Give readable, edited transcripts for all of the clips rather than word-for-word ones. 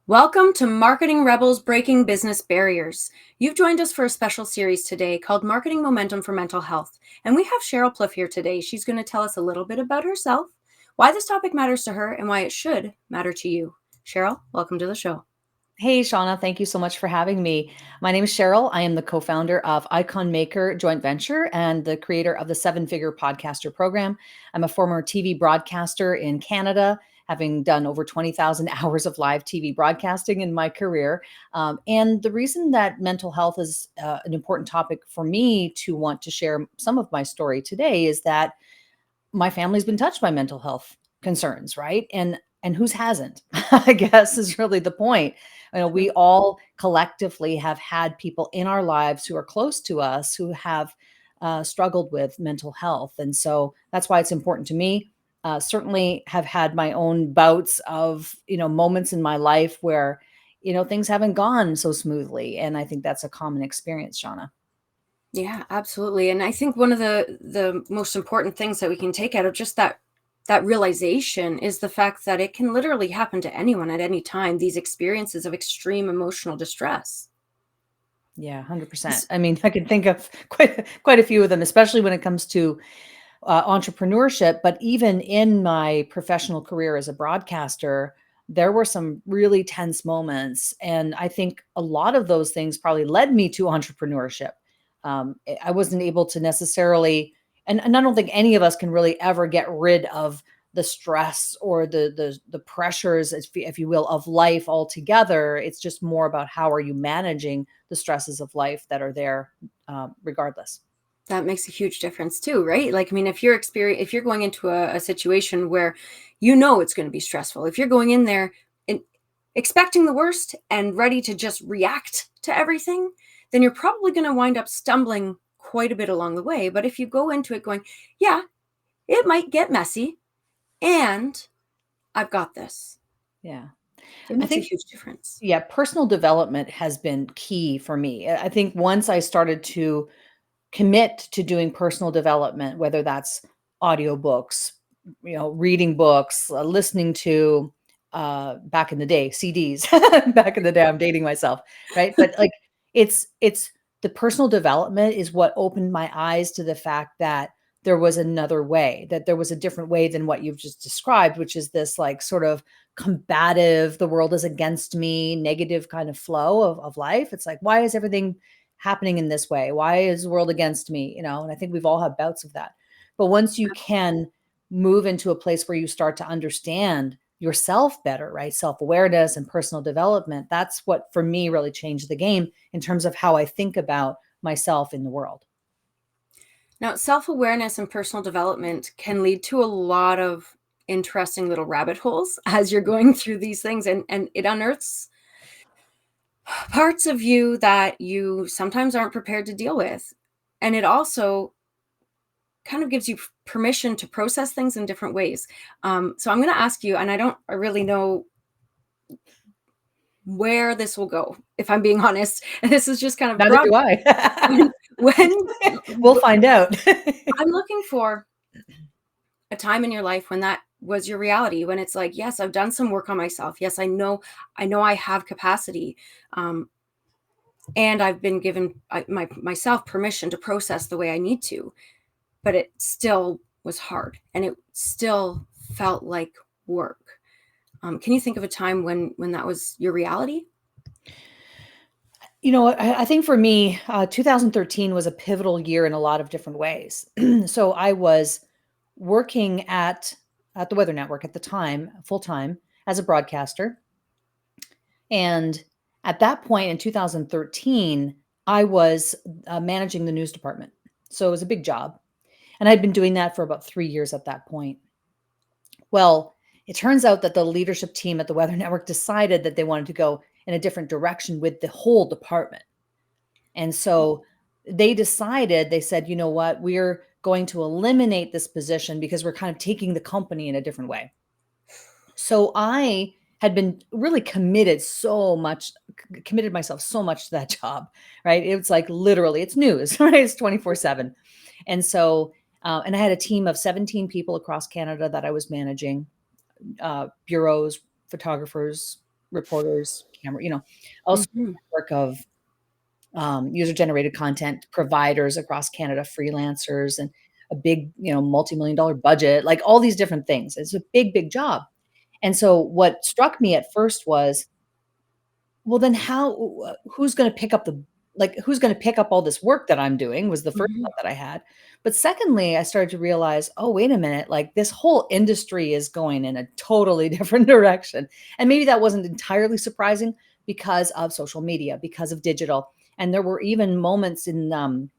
Welcome to Marketing Rebels Breaking Business Barriers. You've joined us for a special series today called Marketing Momentum for Mental Health. And we have Sheryl Plouffe here today. She's going to tell us a little bit about herself, why this topic matters to her, and why it should matter to you. Sheryl, welcome to the show. Hey, Shauna, thank you so much for having me. My name is Sheryl. I am the co-founder of Icon Maker Joint Venture and the creator of the Seven Figure Podcaster Program. I'm a former TV broadcaster in Canada, having done over 20,000 hours of live TV broadcasting in my career. And the reason that mental health is an important topic for me to want to share some of my story today is that my family's been touched by mental health concerns, right? And whose hasn't? I guess is really the point. We all collectively have had people in our lives who are close to us who have struggled with mental health, and so that's why it's important to me. Certainly, have had my own bouts of moments in my life where things haven't gone so smoothly, and I think that's a common experience, Shauna. Yeah, absolutely. And I think one of the most important things that we can take out of just that realization is the fact that it can literally happen to anyone at any time, these experiences of extreme emotional distress. Yeah, 100%. I mean, I can think of quite a few of them, especially when it comes to entrepreneurship. But even in my professional career as a broadcaster, there were some really tense moments, and I think a lot of those things probably led me to entrepreneurship. I wasn't able to necessarily, and I don't think any of us can really ever get rid of the stress or the pressures, if you will, of life altogether. It's just more about how are you managing the stresses of life that are there, regardless. That makes a huge difference too, right? Like, I mean, if you're going into a situation where it's going to be stressful, if you're going in there and expecting the worst and ready to just react to everything, then you're probably going to wind up stumbling quite a bit along the way. But if you go into it going, yeah, it might get messy, and I've got this, Yeah. it I makes a think, huge difference. yeah, personal development has been key for me. I think once I started to commit to doing personal development, whether that's audiobooks, reading books, listening to back in the day CDs. Back in the day, I'm dating myself, right? But like it's the personal development is what opened my eyes to the fact that there was another way, that there was a different way than what you've just described, which is this like sort of combative, the world is against me, negative kind of flow of life. It's like, why is everything happening in this way? Why is the world against me? And I think we've all had bouts of that. But once you can move into a place where you start to understand yourself better, right? Self-awareness and personal development, that's what for me really changed the game in terms of how I think about myself in the world. Now, self-awareness and personal development can lead to a lot of interesting little rabbit holes as you're going through these things, and it unearths parts of you that you sometimes aren't prepared to deal with. And it also kind of gives you permission to process things in different ways. So I'm going to ask you, and I really know where this will go, if I'm being honest. And this is just kind of Neither broad. do I. When We'll find out. I'm looking for a time in your life when that was your reality, when it's like, yes, I've done some work on myself. Yes, I know I have capacity. And I've been given myself permission to process the way I need to, but it still was hard and it still felt like work. Can you think of a time when that was your reality? I think for me, 2013 was a pivotal year in a lot of different ways. So I was working at the Weather Network at the time, full time as a broadcaster, and at that point in 2013, I was managing the news department. So it was a big job, and I'd been doing that for about 3 years at that point. Well, it turns out that the leadership team at the Weather Network decided that they wanted to go in a different direction with the whole department. And so they said, you know what, we're going to eliminate this position because we're kind of taking the company in a different way. So I had been really committed myself so much to that job, right? It was like literally, it's news, right? It's 24/7. And so, and I had a team of 17 people across Canada that I was managing, bureaus, photographers, reporters, camera, also Mhm. a network of user-generated content providers across Canada, freelancers, and a big, multi-million dollar budget, like all these different things. It's a big, big job. And so what struck me at first was, well, then who's going to pick up who's going to pick up all this work that I'm doing was the first Mhm. thought that I had. But secondly, I started to realize, oh, wait a minute, like this whole industry is going in a totally different direction. And maybe that wasn't entirely surprising because of social media, because of digital. And there were even moments in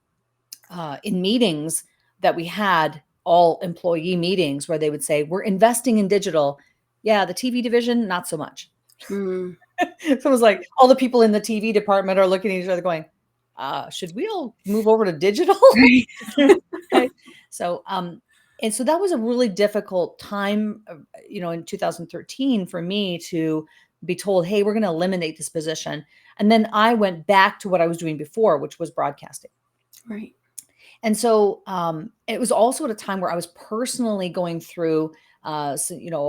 meetings that we had, all employee meetings, where they would say, we're investing in digital. Yeah, the TV division, not so much. Mm. So it was like all the people in the TV department are looking at each other going, should we all move over to digital? Right. Right. So, and so that was a really difficult time, in 2013 for me to be told, hey, we're going to eliminate this position. And then I went back to what I was doing before, which was broadcasting. Right. And so it was also at a time where I was personally going through, a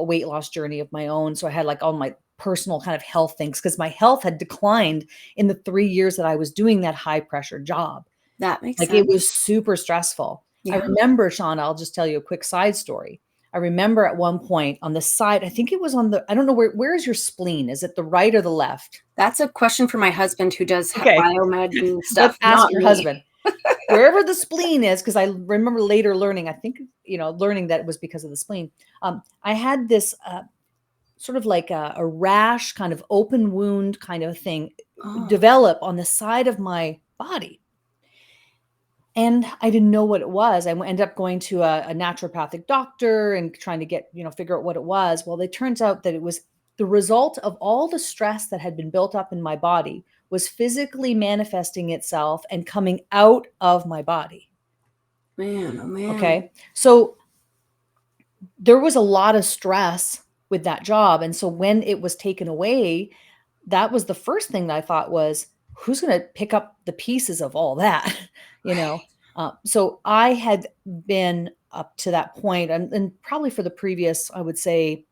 weight loss journey of my own. So I had like all my personal kind of health things because my health had declined in the 3 years that I was doing that high pressure job. That makes Like it sense. was super stressful. I Yeah. remember, Shauna, I'll just tell you a quick side story. I remember at one point on the side, I think it was I don't know, where is your spleen? Is it the right or the left? That's a question for my husband who does Okay, biomed and let's stuff, ask not your me. husband. Wherever the spleen is, because I remember later learning, I think, learning that it was because of the spleen. I had this sort of like a rash, kind of open wound kind of thing Oh, develop on the side of my body. And I didn't know what it was. I ended up going to a naturopathic doctor and trying to figure out what it was. Well, it turns out that it was the result of all the stress that had been built up in my body was physically manifesting itself and coming out of my body. man. Oh, man. Okay. So there was a lot of stress with that job. And so when it was taken away, that was the first thing that I thought was, who's going to pick up the pieces of all that? you know? Right. So I had been up to that point, and probably for the previous, I would say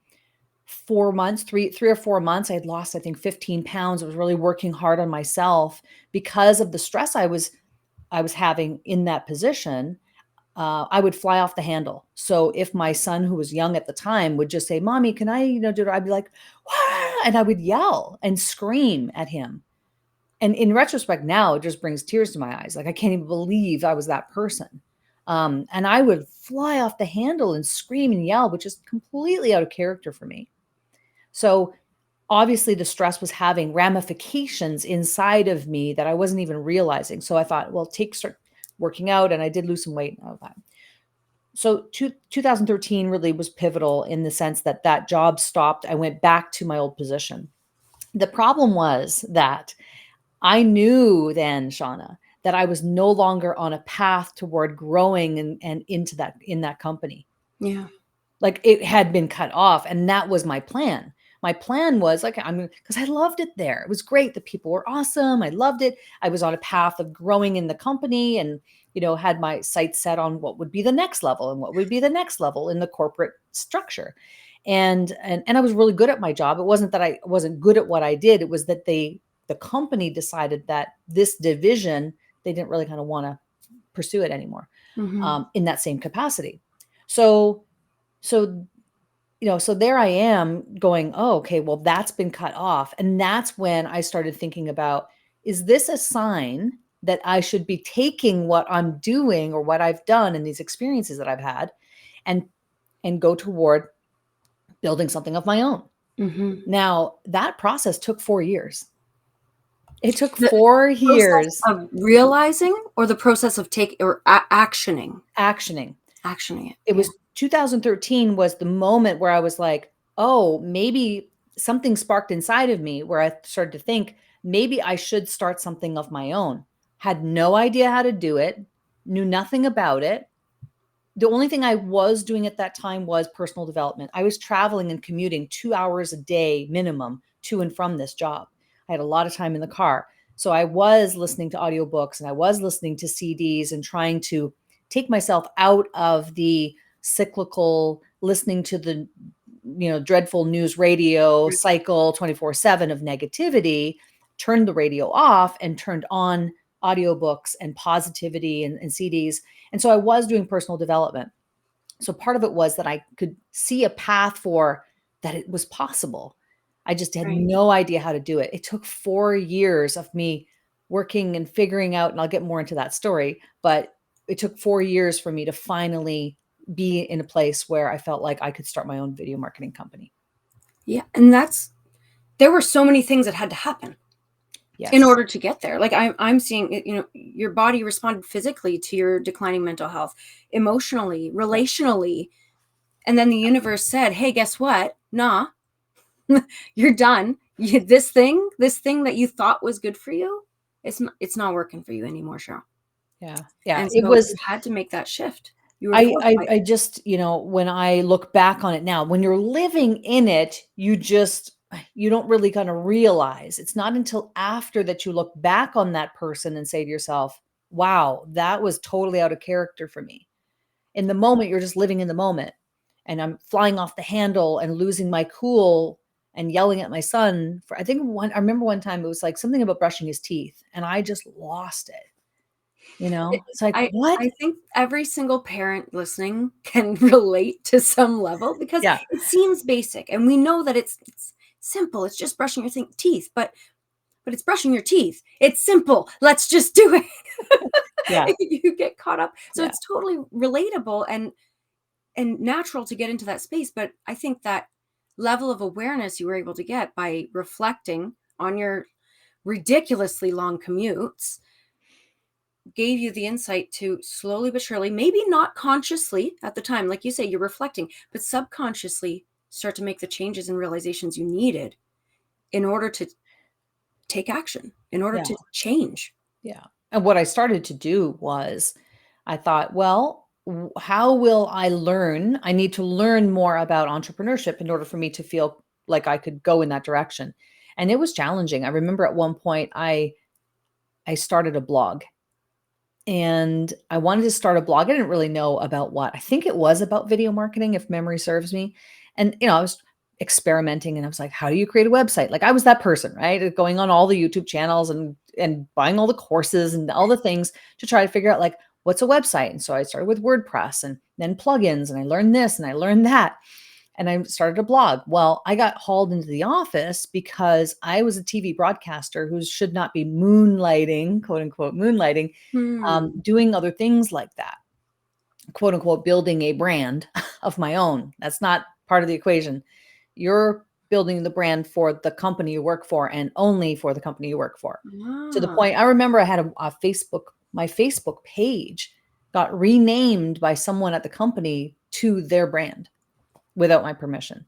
4 months, 3 or 4 months, I had lost, I think 15 pounds. I was really working hard on myself because of the stress I was having in that position. I would fly off the handle. So if my son, who was young at the time, would just say, "Mommy, can I, do it?" I'd be like, "Wah!" And I would yell and scream at him. And in retrospect, now it just brings tears to my eyes. Like I can't even believe I was that person. And I would fly off the handle and scream and yell, which is completely out of character for me. So obviously the stress was having ramifications inside of me that I wasn't even realizing. So I thought, well, start working out, and I did lose some weight and all that. So 2013 really was pivotal in the sense that that job stopped. I went back to my old position. The problem was that I knew then, Shauna, that I was no longer on a path toward growing and in that company. Yeah. Like it had been cut off, and that was my plan. My plan was like, because I loved it there. It was great. The people were awesome. I loved it. I was on a path of growing in the company, and had my sights set on what would be the next level and what would be the next level in the corporate structure. And I was really good at my job. It wasn't that I wasn't good at what I did. It was that the company decided that this division, they didn't really kind of want to pursue it anymore, Mhm. in that same capacity. So so so there I am going, oh, okay, well, that's been cut off. And that's when I started thinking about, is this a sign that I should be taking what I'm doing or what I've done and these experiences that I've had and go toward building something of my own? Mhm. Now, that process took 4 years. It took The 4 years process of realizing or the process of actioning? actioning. Actioning it, It yeah. was 2013 was the moment where I was like, "Oh, maybe something sparked inside of me," where I started to think, "Maybe I should start something of my own." Had no idea how to do it, knew nothing about it. The only thing I was doing at that time was personal development. I was traveling and commuting 2 hours a day minimum to and from this job. I had a lot of time in the car. So I was listening to audiobooks and I was listening to CDs and trying to take myself out of the cyclical listening to the dreadful news radio Right. cycle 24/7 of negativity, turned the radio off and turned on audiobooks and positivity and CDs. And so I was doing personal development. So part of it was that I could see a path for that it was possible. I just had Right. no idea how to do it. It took 4 years of me working and figuring out, and I'll get more into that story, but it took 4 years for me to finally be in a place where I felt like I could start my own video marketing company. Yeah. And there were so many things that had to happen in Yes. order to get there. Like I'm seeing it, your body responded physically to your declining mental health, emotionally, Yeah. relationally. And then the universe said, hey, guess what? Nah, you're done. This thing that you thought was good for you, it's not working for you anymore, Cheryl. Yeah. Yeah. And It so was, you had to make that shift. You were forced by I just, when I look back on it now, when you're living in it, you don't really kind of realize. It's not until after that you look back on that person and say to yourself, wow, that was totally out of character for me. In the moment, you're just living in the moment. And I'm flying off the handle and losing my cool and yelling at my son for, I remember one time it was like something about brushing his teeth and I just lost it. it. It's like, I what? I think every single parent listening can relate to some level because Yeah. it seems basic, and we know that it's simple. It's just brushing your teeth, but it's brushing your teeth. It's simple. Let's just do Yeah. it. You get caught up. So Yeah. it's totally relatable and natural to get into that space. But I think that level of awareness you were able to get by reflecting on your ridiculously long commutes gave you the insight to slowly but surely, maybe not consciously at the time, like you say, you're reflecting, but subconsciously start to make the changes and realizations you needed in order to take action, in order Yeah. to change. Yeah. And what I started to do was I thought, well, how will I learn? I need to learn more about entrepreneurship in order for me to feel like I could go in that direction. And it was challenging. I remember at one point I started a blog and I wanted to start a blog. I didn't really know about what. I think it was about video marketing, if memory serves me. And I was experimenting and I was like, how do you create a website? Like I was that person, right? Going on all the YouTube channels and buying all the courses and all the things to try to figure out like what's a website. And so I started with WordPress and then plugins and I learned this and I learned that and I started a blog. Well, I got hauled into the office because I was a TV broadcaster who should not be moonlighting, quote unquote, moonlighting, Hmm. doing other things like that, quote unquote, building a brand of my own. That's not part of the equation. You're building the brand for the company you work for and only for the company you work for. To the Ah, point, I remember I had a Facebook, my Facebook page got renamed by someone at the company to their brand without my permission.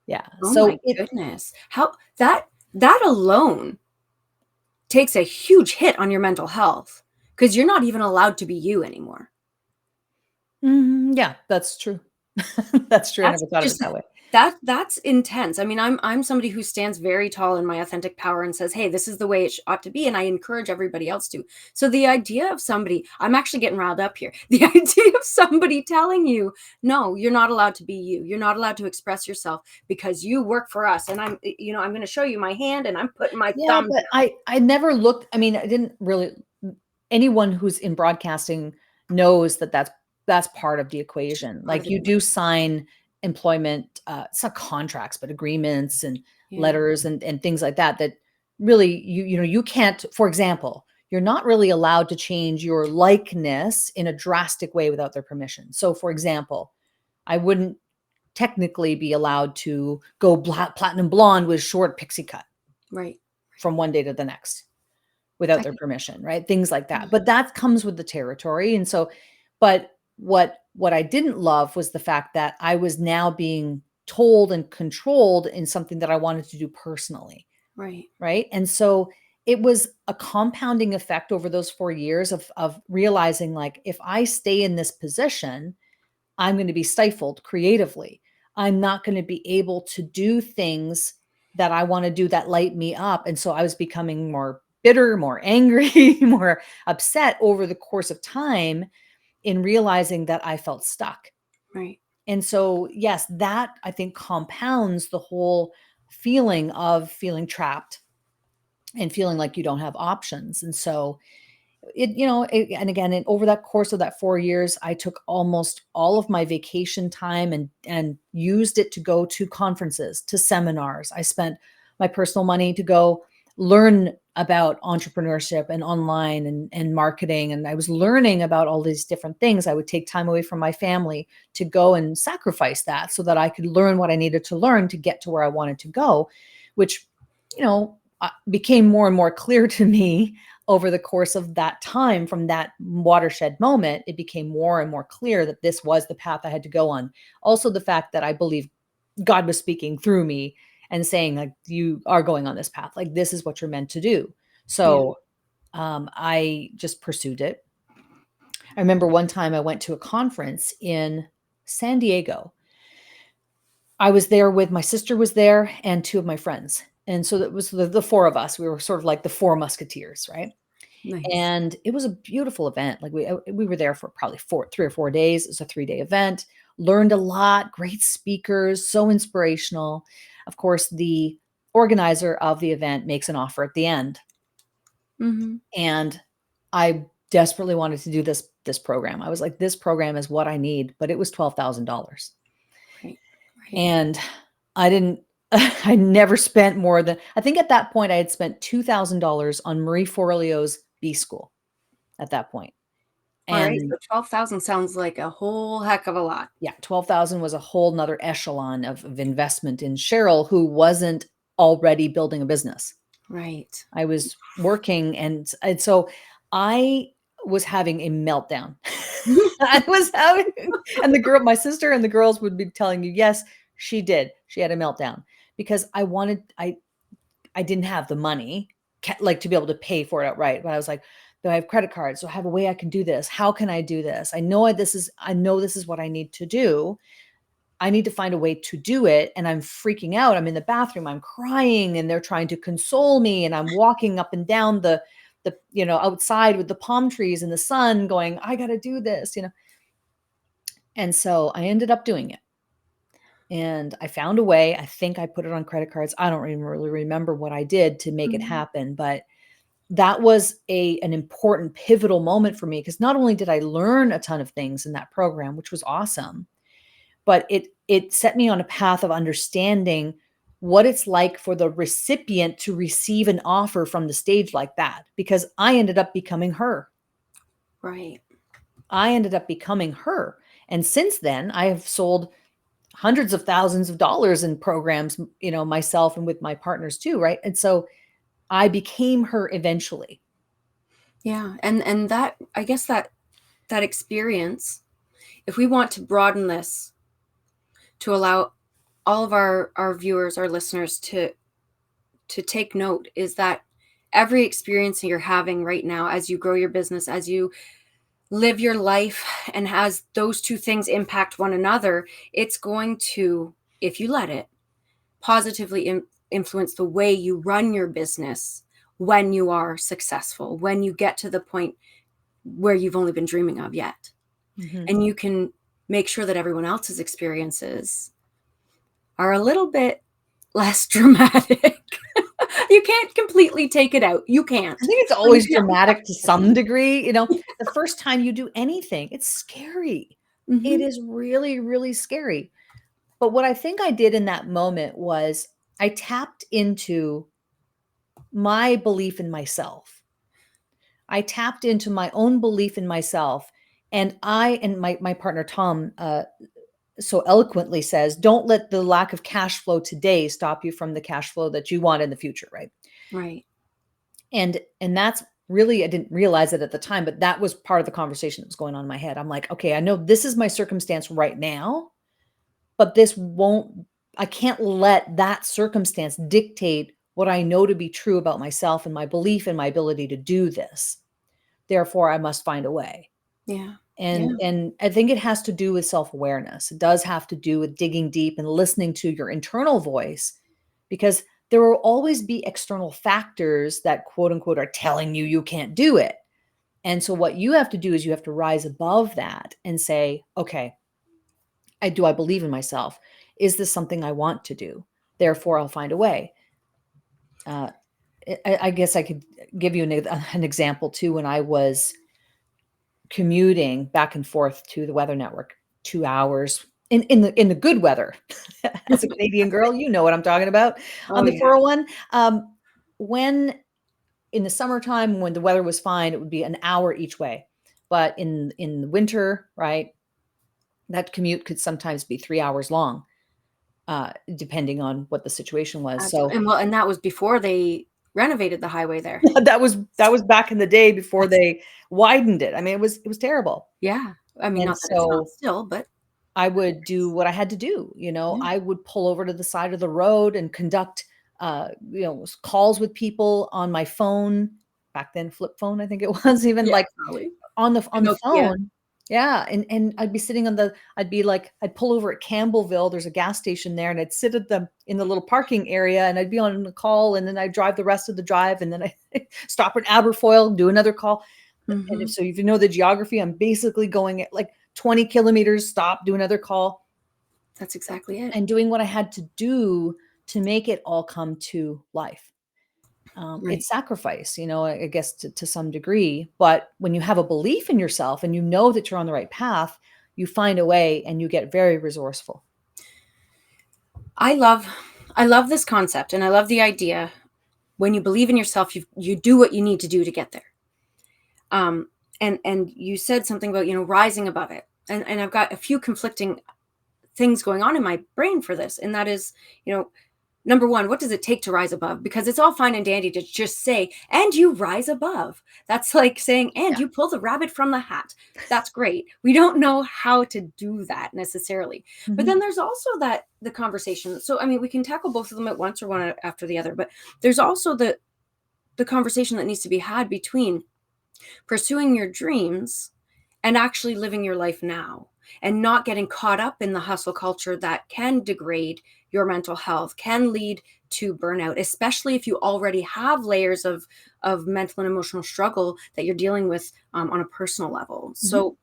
Yeah. oh my So it, goodness. How that alone takes a huge hit on your mental health because you're not even allowed to be you anymore. yeah, that's true. That's true. I That's never thought of it just that way. that's intense. I mean, I'm somebody who stands very tall in my authentic power and says, "Hey, this is the way it ought to be," and I encourage everybody else to. So the idea of somebody, I'm actually getting riled up here. The idea of somebody telling you, "No, you're not allowed to be you. You're not allowed to express yourself because you work for us." And I'm going to show you my hand and I'm putting my Yeah, thumb but down. I never looked, I mean, I didn't really, anyone who's in broadcasting knows that that's part of the equation. Part of Like the you do sign employment, it's not contracts, but agreements and yeah, letters and things like that, that really you can't, for example, you're not really allowed to change your likeness in a drastic way without their permission. So for example, I wouldn't technically be allowed to go platinum blonde with short pixie cut right. from one day to the next I without their can, permission, right? Things like that. But mhm, that comes with the territory. And so, but what I didn't love was the fact that I was now being told and controlled in something that I wanted to do personally, right, right? And so it was a compounding effect over those 4 years of realizing like if I stay in this position, I'm going to be stifled creatively. I'm not going to be able to do things that I want to do that light me up. And so I was becoming more bitter, more angry, more upset over the course of time in realizing that I felt stuck. right. And so, yes, that I think compounds the whole feeling of feeling trapped and feeling like you don't have options. And so, and again, over that course of that 4 years, I took almost all of my vacation time and used it to go to conferences, to seminars. I spent my personal money to go learn about entrepreneurship and online and marketing. And I was learning about all these different things. I would take time away from my family to go and sacrifice that so that I could learn what I needed to learn to get to where I wanted to go, which, became more and more clear to me over the course of that time. From that watershed moment, it became more and more clear that this was the path I had to go on. Also, the fact that I believe God was speaking through me and saying, like, you are going on this path, like, this is what you're meant to do. Yeah. So I just pursued it. I remember one time I went to a conference in San Diego. I was there with my sister was there and two of my friends. And so that was the four of us. We were sort of like the four musketeers, right? Nice. And it was a beautiful event. Like we were there for probably 3 or 4 days. It was a 3-day event. Learned a lot, great speakers, so inspirational. Of course, the organizer of the event makes an offer at the end. Mm-hmm. And I desperately wanted to do this program. I was like, this program is what I need, but it was $12,000. Right. Right. And I didn't I never spent more than, I think at that point I had spent $2,000 on Marie Forleo's B School at that point. All right. And So 12,000 sounds like a whole heck of a lot. yeah, 12,000 was a whole nother echelon of investment in Sheryl, who wasn't already building a business. Right. I was working, and so I was having a meltdown. I was having, and my sister and the girls would be telling you, yes, she did. She had a meltdown because I didn't have the money, like, to be able to pay for it outright. But I was like, do I have credit cards? Do I have a way I can do this? How can I do this? I know this is what I need to do. I need to find a way to do it. And I'm freaking out. I'm in the bathroom, I'm crying, and they're trying to console me. And I'm walking up and down the outside with the palm trees in the sun going, I got to do this. And so I ended up doing it. And I found a way. I think I put it on credit cards. I don't even really remember what I did to make it Mhm. happen, but that was an important pivotal moment for me, because not only did I learn a ton of things in that program, which was awesome, but it set me on a path of understanding what it's like for the recipient to receive an offer from the stage like that, because I ended up becoming her. Right. I ended up becoming her. And since then, I have sold hundreds of thousands of dollars in programs, myself and with my partners too, right? And so I became her eventually. Yeah. And that, I guess that experience, if we want to broaden this to allow all of our viewers, our listeners to take note, is that every experience that you're having right now as you grow your business, as you live your life, and as those two things impact one another, it's going to, if you let it, positively influence the way you run your business when you are successful, when you get to the point where you've only been dreaming of yet. Mm-hmm. And you can make sure that everyone else's experiences are a little bit less dramatic. You can't completely take it out. You can't. I think it's But you always can at least have dramatic to some empathy. degree. The first time you do anything, it's scary. It Mm-hmm. is really, really scary. But what I think I did in that moment was I tapped into my belief in myself. I tapped into my own belief in myself. And my partner, Tom, so eloquently says, don't let the lack of cash flow today stop you from the cash flow that you want in the future. Right. Right. And that's really, I didn't realize it at the time, but that was part of the conversation that was going on in my head. I'm like, okay, I know this is my circumstance right now, but I can't let that circumstance dictate what I know to be true about myself and my belief in my ability to do this. Therefore, I must find a way. Yeah. And Yeah. and I think it has to do with self-awareness. It does have to do with digging deep and listening to your internal voice, because there will always be external factors that, quote unquote, are telling you you can't do it. And so what you have to do is you have to rise above that and say, okay, Do I believe in myself? Is this something I want to do? Therefore, I'll find a way. Uh, I guess I could give you an example too. When I was commuting back and forth to the Weather Network, 2 hours in the good weather, as a Canadian girl, you know what I'm talking about, Oh on the yeah. 401. When in the summertime, when the weather was fine, it would be an hour each way. But in the winter, right, that commute could sometimes be 3 hours long, depending on what the situation was. So And well, and that was before they renovated the highway there. that was back in the day before That's they widened it. I mean, it was terrible. yeah. I mean, And not that it's not so still, but I would do what I had to do. yeah. I would pull over to the side of the road and conduct, calls with people on my phone. Back then, flip phone, I think it was, even Yeah, like probably. on the Nokia. phone. Yeah, and I'd be sitting I'd pull over at Campbellville. There's a gas station there, and I'd sit in the little parking area, and I'd be on a call, and then I'd drive the rest of the drive, and then I stop at Aberfoyle, do another call. And Mhm. if you know the geography, I'm basically going at like 20 kilometers, stop, do another call, That's exactly it. and doing what I had to do to make it all come to life. Right. It's sacrifice, I guess to some degree. But when you have a belief in yourself and you know that you're on the right path, you find a way and you get very resourceful. I love I love this concept, and I love the idea when you believe in yourself, you do what you need to do to get there. Um, and you said something about, rising above it. And I've got a few conflicting things going on in my brain for this. And that is, you know, number one, what does it take to rise above? Because it's all fine and dandy to just say, and you rise above. That's like saying, and Yeah. you pull the rabbit from the hat. That's great. We don't know how to do that necessarily. But Mhm. then there's also the conversation. So I mean, we can tackle both of them at once or one after the other. But there's also the conversation that needs to be had between pursuing your dreams and actually living your life now, and not getting caught up in the hustle culture that can degrade your mental health, can lead to burnout, especially if you already have layers of mental and emotional struggle that you're dealing with, on a personal level. Mhm. So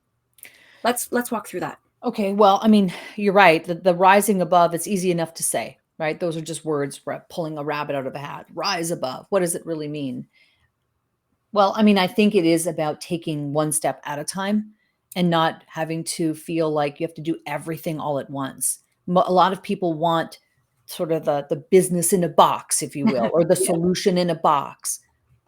let's walk through that. Okay, well, I mean, you're right. The rising above, it's easy enough to say, right? Those are just words, pulling a rabbit out of a hat. Rise above. What does it really mean? Well, I mean, I think it is about taking one step at a time and not having to feel like you have to do everything all at once. A lot of people want sort of the business in a box, if you will, or the Yeah. solution in a box.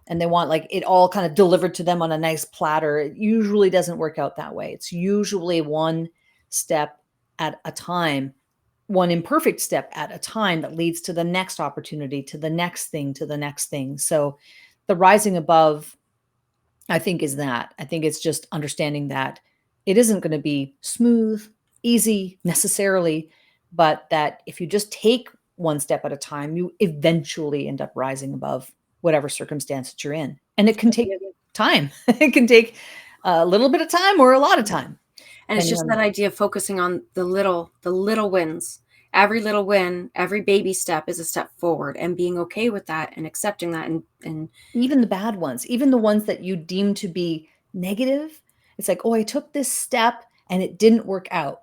And they want like it all kind of delivered to them on a nice platter. It usually doesn't work out that way. It's usually one step at a time, one imperfect step at a time that leads to the next opportunity, to the next thing, to the next thing. So the rising above, I think, is that. I think it's just understanding that it isn't going to be smooth, easy necessarily, but that if you just take one step at a time, you eventually end up rising above whatever circumstance that you're in. And it can take time. It can take a little bit of time or a lot of time, And it's depending just that on idea of focusing on the little wins. Every little win, every baby step is a step forward, and being okay with that and accepting that, and even the bad ones, even the ones that you deem to be negative. It's like, oh, I took this step and it didn't work out.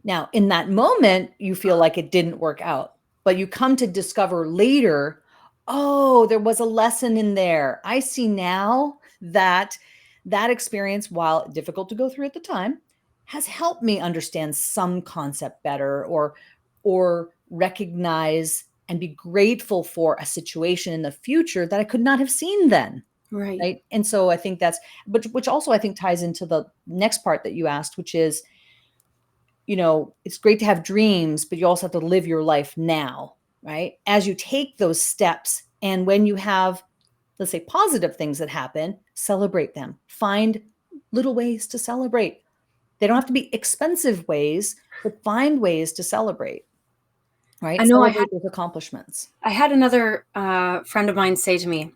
Now, in that moment, you feel like it didn't work out, but you come to discover later, oh, there was a lesson in there. I see now that that experience, while difficult to go through at the time, has helped me understand some concept better, or recognize and be grateful for a situation in the future that I could not have seen then. right. Right. And so I think that's, but which also I think ties into the next part that you asked, which is, it's great to have dreams, but you also have to live your life now, right? As you take those steps, and when you have, let's say, positive things that happen, celebrate them. Find little ways to celebrate. They don't have to be expensive ways, but find ways to celebrate, I right? know Celebrate those accomplishments. I had another friend of mine say to me,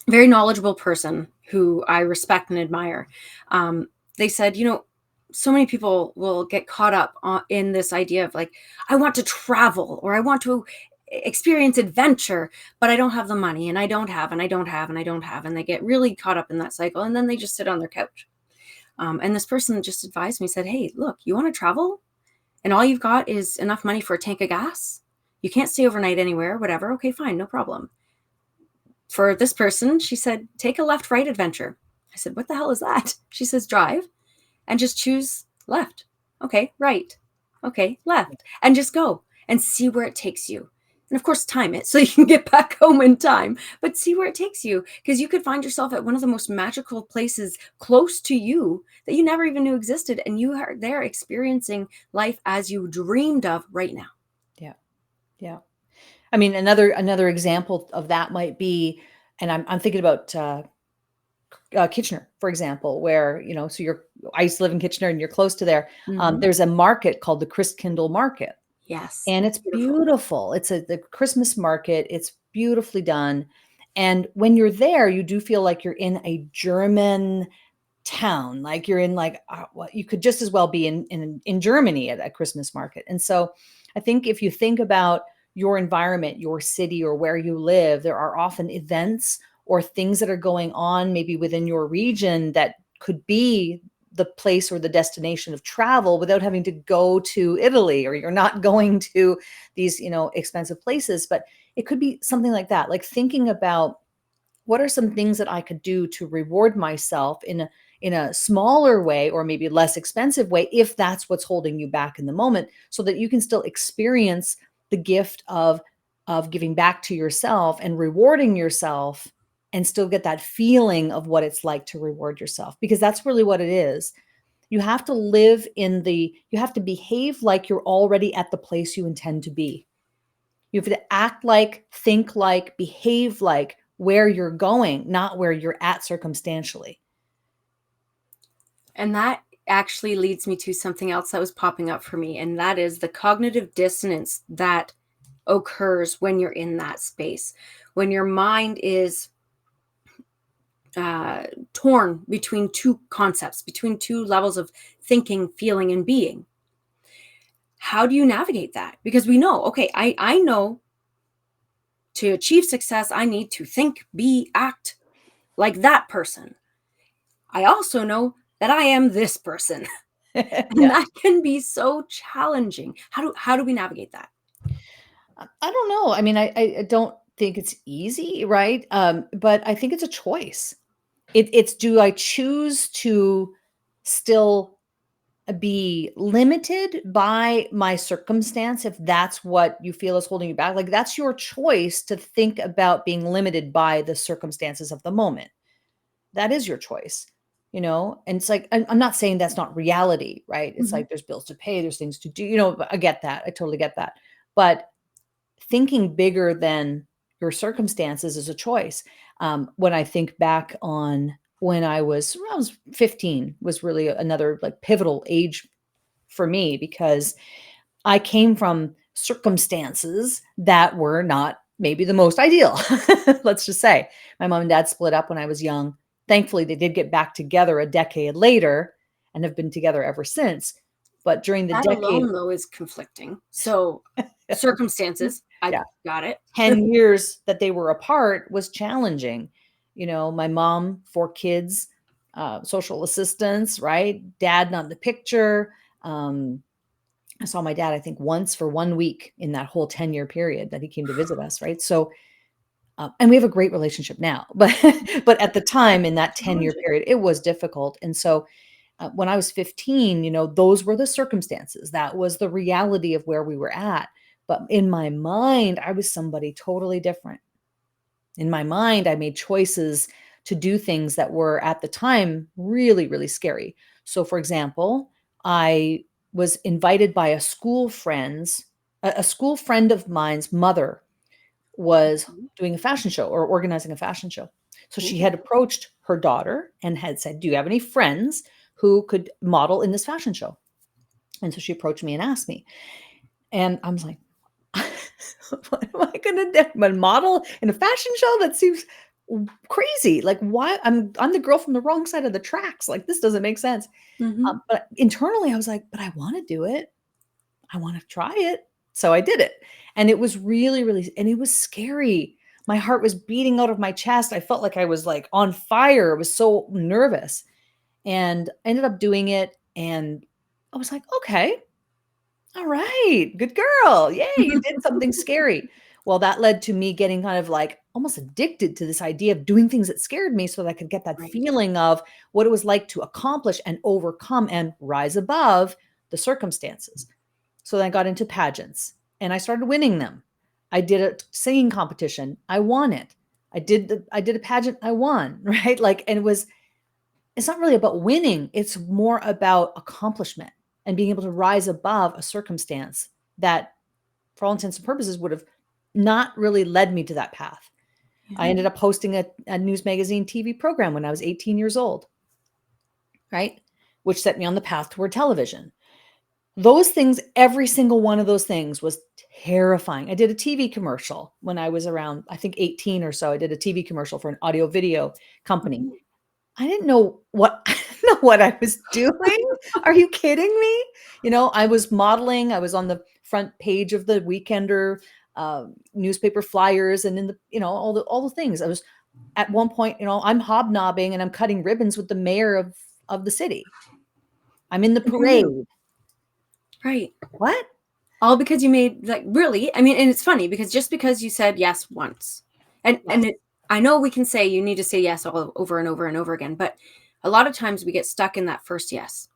very knowledgeable person who I respect and admire. They said, so many people will get caught up in this idea of like, I want to travel, or I want to experience adventure, but I don't have the money, and I don't have, and I don't have, and I don't have. And they get really caught up in that cycle. And then they just sit on their couch. And this person just advised me, said, hey, look, you want to travel and all you've got is enough money for a tank of gas? You can't stay overnight anywhere, whatever. Okay, fine, no problem. For this person, she said, take a left right adventure. I said, what the hell is that? She says, drive and just choose left. Okay, right. Okay, left. And just go and see where it takes you. And of course, time it so you can get back home in time, but see where it takes you, because you could find yourself at one of the most magical places close to you that you never even knew existed. And you are there experiencing life as you dreamed of right now. Yeah. Yeah. I mean, another example of that might be, and I'm thinking about Kitchener, for example, where so I used to live in Kitchener, and you're close to there. Mm-hmm. There's a market called the Christkindle Market, Yes, and it's it's beautiful. beautiful. It's the Christmas market. It's beautifully done, and when you're there, you do feel like you're in a German town, like you're in like you could just as well be in Germany at a Christmas market. And so I think if you think about your environment, your city, or where you live, there are often events or things that are going on maybe within your region that could be the place or the destination of travel without having to go to Italy, or you're not going to these expensive places. But it could be something like that, like thinking about what are some things that I could do to reward myself in a smaller way, or maybe less expensive way, if that's what's holding you back in the moment, so that you can still experience the gift of giving back to yourself and rewarding yourself, and still get that feeling of what it's like to reward yourself, because that's really what it is. You have to you have to behave like you're already at the place you intend to be. You have to act like, think like, behave like where you're going, not where you're at circumstantially. And that actually leads me to something else that was popping up for me, and that is the cognitive dissonance that occurs when you're in that space, when your mind is torn between two concepts, between two levels of thinking, feeling, and being. How do you navigate that? Because we know, okay, I know to achieve success, I need to think, be, act like that person. I also know that I am this person. And Yeah. that can be so challenging. How do we navigate that? I don't know. I mean, I don't think it's easy, right? But I think it's a choice. It's, do I choose to still be limited by my circumstance, if that's what you feel is holding you back? Like, that's your choice, to think about being limited by the circumstances of the moment. That is your choice, and it's like, I'm not saying that's not reality, right? It's Mhm. like there's bills to pay, there's things to do, I get that. I totally get that. But thinking bigger than your circumstances is a choice. When I think back on when I was 15, was really another like pivotal age for me, because I came from circumstances that were not maybe the most ideal. Let's just say my mom and dad split up when I was young. Thankfully, they did get back together a decade later and have been together ever since. But during the That decade, alone, though, is conflicting. So, circumstances, I yeah, got it. 10 years that they were apart was challenging. My mom, 4 kids, social assistance, right? Dad not in the picture. I saw my dad, I think, once for 1 week in that whole 10-year period that he came to visit us, right? So, and we have a great relationship now, but but at the time in that 10-year Challenging. period, it was difficult. And so, when I was 15, those were the circumstances. That was the reality of where we were at. But in my mind, I was somebody totally different. In my mind, I made choices to do things that were at the time really, really scary. So, for example, I was invited by a school friend of mine's mother was Mhm. doing a fashion show, or organizing a fashion show. So she Ooh. had approached her daughter and had said, do you have any friends who could model in this fashion show? And so she approached me and asked me. And I was like, what am I gonna do? I'm a model in a fashion show? That seems crazy. Like, why? I'm the girl from the wrong side of the tracks. Like, this doesn't make sense. Mhm. But internally, I was like, but I want to do it. I want to try it. So I did it. And it was really, really, and it was scary. My heart was beating out of my chest. I felt like I was like on fire. I was so nervous. and I ended up doing it. And I was like, okay, all right, good girl. Yay, you did something scary. Well, that led to me getting kind of like almost addicted to this idea of doing things that scared me so that I could get that Right. feeling of what it was like to accomplish and overcome and rise above the circumstances. So then I got into pageants and I started winning them. I did a singing competition. I won it. I did a pageant. I won, right? Like, and it's not really about winning. It's more about accomplishment and being able to rise above a circumstance that, for all intents and purposes, would have not really led me to that path. I Yeah. ended up hosting a news magazine TV program when I was 18 years old, right? Which set me on the path toward television. Those things, every single one of those things was terrifying. I did a TV commercial when I was around, I think 18 or so. I did a TV commercial for an audio video company. Mhm. I didn't know what I didn't know what I was doing. Are you kidding me? I was modeling. I was on the front page of the Weekender newspaper flyers, and in the all the things. I was at one point. I'm hobnobbing and I'm cutting ribbons with the mayor of the city. I'm in the And who knew? parade. Right. What? All because you made, like, really, I mean, and it's funny because just because you said yes once, and Yes. I know we can say you need to say yes all over and over and over again, but a lot of times we get stuck in that first yes.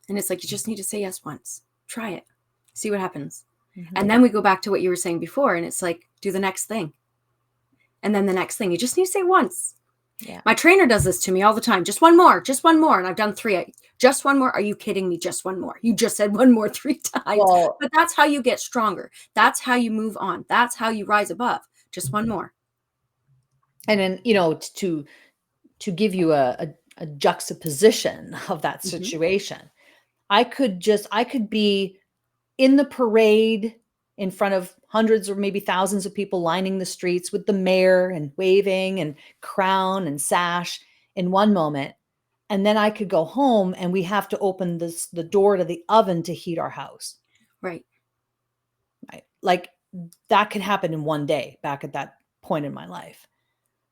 And it's like, you just need to say yes once. Try it. See what happens. Mhm. And then we go back to what you were saying before, and it's like, do the next thing. And then the next thing. You just need to say once. Yeah. My trainer does this to me all the time. Just one more, just one more. And I've done 3. Just one more. Are you kidding me? Just one more. You just said one more 3 times. Well, But that's how you get stronger. That's how you move on. That's how you rise above. Just one more. and then to give you a juxtaposition of that Mhm. situation, I could be in the parade in front of hundreds or maybe thousands of people lining the streets with the mayor and waving and crown and sash in one moment. And then I could go home and we have to open the door to the oven to heat our house. Right. Right. Like that could happen in one day back at that point in my life.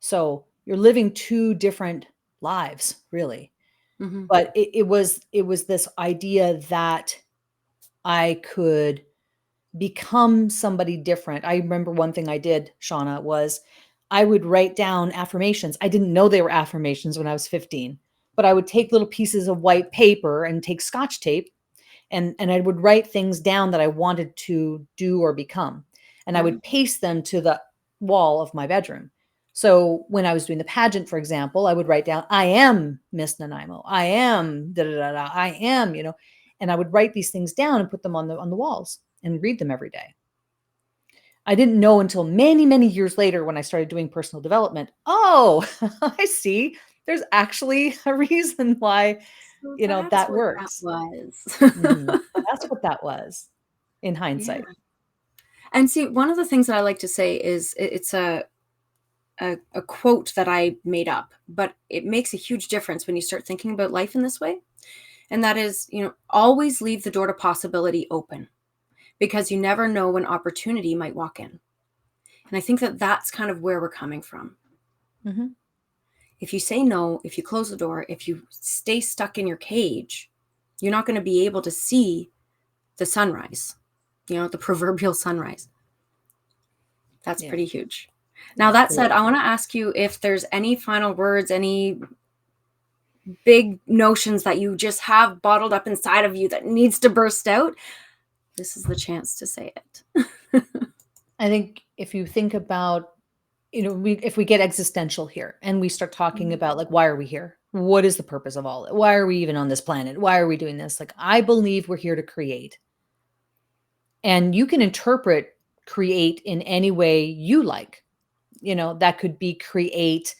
So you're living two different lives, really. Hmm. But it was this idea that I could become somebody different. I remember one thing I did, Shauna, was I would write down affirmations. I didn't know they were affirmations when I was 15, but I would take little pieces of white paper and take scotch tape, and I would write things down that I wanted to do or become. And I Right. would paste them to the wall of my bedroom. So when I was doing the pageant, for example, I would write down, I am Miss Nanaimo. I am da da da da. I am, and I would write these things down and put them on the walls and read them every day. I didn't know until many, many years later when I started doing personal development. Oh, I see. There's actually a reason why, So that's that what that works. was. Mhm. That's what that was in Yeah. hindsight. And see, one of the things that I like to say is it's a quote that I made up, but it makes a huge difference when you start thinking about life in this way. And that is, always leave the door to possibility open because you never know when opportunity might walk in. And I think that that's kind of where we're coming from. Mhm. If you say no, if you close the door, if you stay stuck in your cage, you're not going to be able to see the sunrise, the proverbial sunrise. That's Yeah, pretty huge. Now, that said, absolutely. I want to ask you if there's any final words, any big notions that you just have bottled up inside of you that needs to burst out. This is the chance to say it. I think if you think about, if we get existential here and we start talking about like, why are we here? What is the purpose of all? Why are we even on this planet? Why are we doing this? Like, I believe we're here to create. And you can interpret create in any way you like. That could be create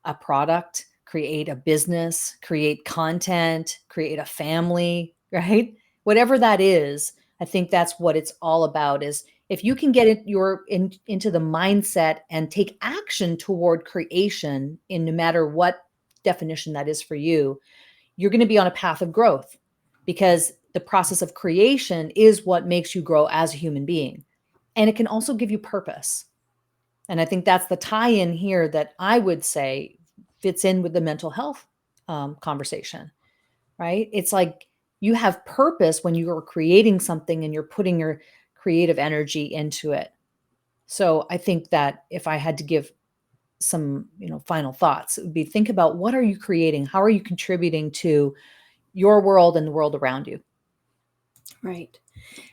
a product, create a business, create content, create a family, right? Whatever that is, I think that's what it's all about is if you can get into the mindset and take action toward creation in no matter what definition that is for you, you're going to be on a path of growth because the process of creation is what makes you grow as a human being. And it can also give you purpose. And I think that's the tie in here that I would say fits in with the mental health conversation, right? It's like you have purpose when you are creating something and you're putting your creative energy into it. So I think that if I had to give some, final thoughts, it would be think about what are you creating? How are you contributing to your world and the world around you? Right.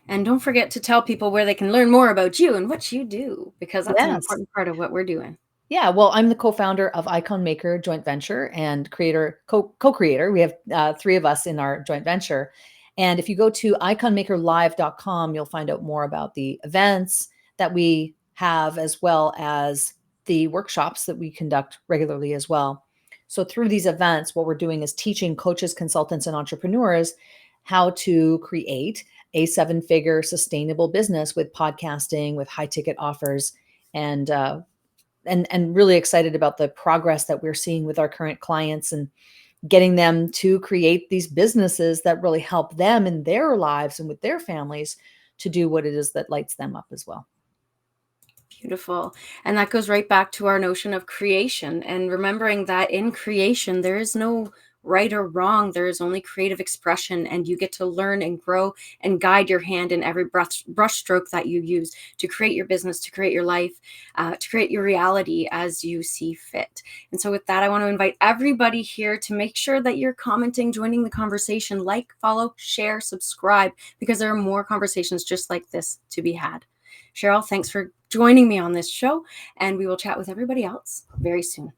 And don't forget to tell people where they can learn more about you and what you do, because that's an Yes. important part of what we're doing. Yeah, well, I'm the co-founder of Icon Maker joint venture and co-creator. We have 3 of us in our joint venture. And if you go to iconmakerlive.com, you'll find out more about the events that we have, as well as the workshops that we conduct regularly as well. So through these events, what we're doing is teaching coaches, consultants, and entrepreneurs how to create a 7-figure sustainable business with podcasting, with high ticket offers, and really excited about the progress that we're seeing with our current clients and getting them to create these businesses that really help them in their lives and with their families to do what it is that lights them up as well. Beautiful. And that goes right back to our notion of creation and remembering that in creation, there is no right or wrong. There is only creative expression, and you get to learn and grow and guide your hand in every brush stroke that you use to create your business, to create your life, to create your reality as you see fit. And so, with that, I want to invite everybody here to make sure that you're commenting, joining the conversation, like, follow, share, subscribe, because there are more conversations just like this to be had. Sheryl, thanks for joining me on this show, and we will chat with everybody else very soon.